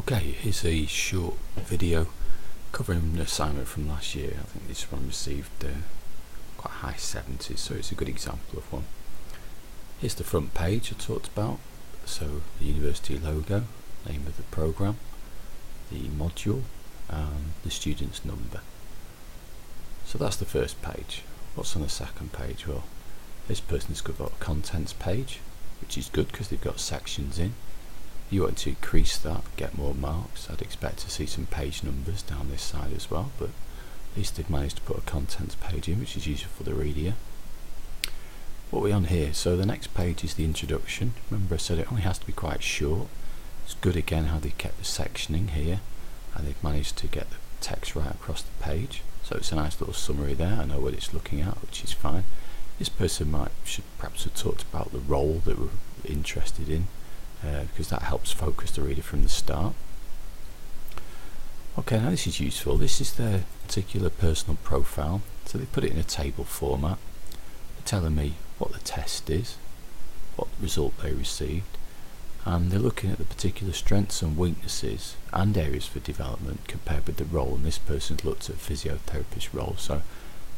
Okay, here's a short video covering an assignment from last year. I think this one received quite high 70s, so it's a good example of one. Here's the front page I talked about. So the university logo, name of the program, the module, and the student's number. So that's the first page. What's on the second page? Well, this person's got a contents page, which is good because they've got sections in. You want to increase that, get more marks. I'd expect to see some page numbers down this side as well, but at least they've managed to put a contents page in, which is useful for the reader. What are we on here? So the next page is the introduction. Remember I said it only has to be quite short. It's good again how they kept the sectioning here, and they've managed to get the text right across the page. So it's a nice little summary there. I know what it's looking at, which is fine. This person should perhaps have talked about the role that we're interested in, because that helps focus the reader from the start. Okay, now this is useful. This is their particular personal profile. So they put it in a table format. They're telling me what the test is, what result they received, and they're looking at the particular strengths and weaknesses and areas for development compared with the role. And this person's looked at physiotherapist role, so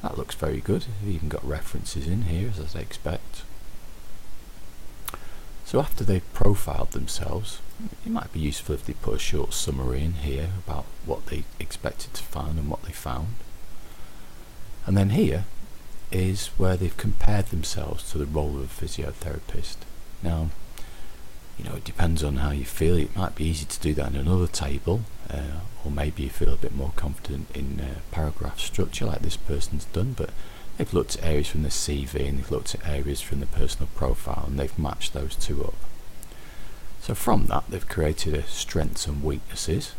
that looks very good. They've even got references in here, as I expect. So after they've profiled themselves, it might be useful if they put a short summary in here about what they expected to find and what they found. And then here is where they've compared themselves to the role of a physiotherapist. Now, it depends on how you feel. It might be easy to do that in another table, or maybe you feel a bit more confident in paragraph structure like this person's done, but they've looked at areas from the CV and they've looked at areas from the personal profile, and they've matched those two up. So from that they've created a strengths and weaknesses.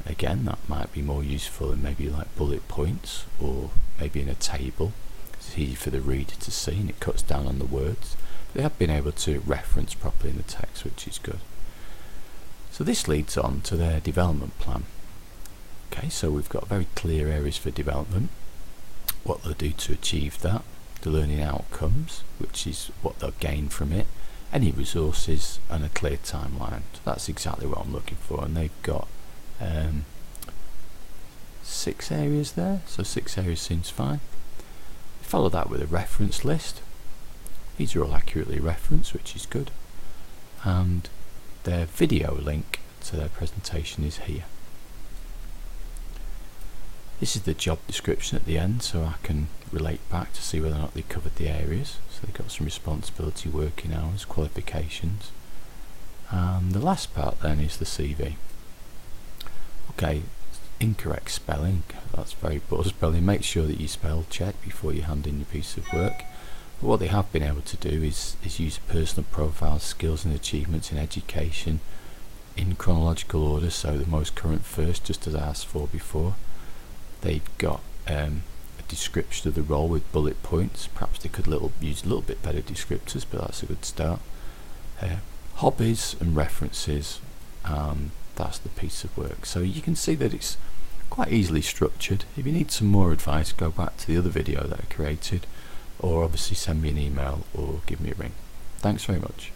Again, that might be more useful in maybe like bullet points, or maybe in a table. It's easy for the reader to see and it cuts down on the words. They have been able to reference properly in the text, which is good. So this leads on to their development plan. Okay, so we've got very clear areas for development, what they'll do to achieve that, the learning outcomes, which is what they'll gain from it, any resources, and a clear timeline. So that's exactly what I'm looking for, and they've got 6 areas there, so 6 areas seems fine. Follow that with a reference list. These are all accurately referenced, which is good, and their video link to their presentation is here. This is the job description at the end, so I can relate back to see whether or not they covered the areas. So they've got some responsibility, working hours, qualifications, and the last part then is the CV. Okay, incorrect spelling, that's very poor spelling. Make sure that you spell check before you hand in your piece of work. But what they have been able to do is use personal profiles, skills and achievements in education in chronological order, so the most current first, just as I asked for before. They've got a description of the role with bullet points. Perhaps they could use a little bit better descriptors, but that's a good start. Hobbies and references, that's the piece of work. So you can see that it's quite easily structured. If you need some more advice, go back to the other video that I created, or obviously send me an email or give me a ring. Thanks very much.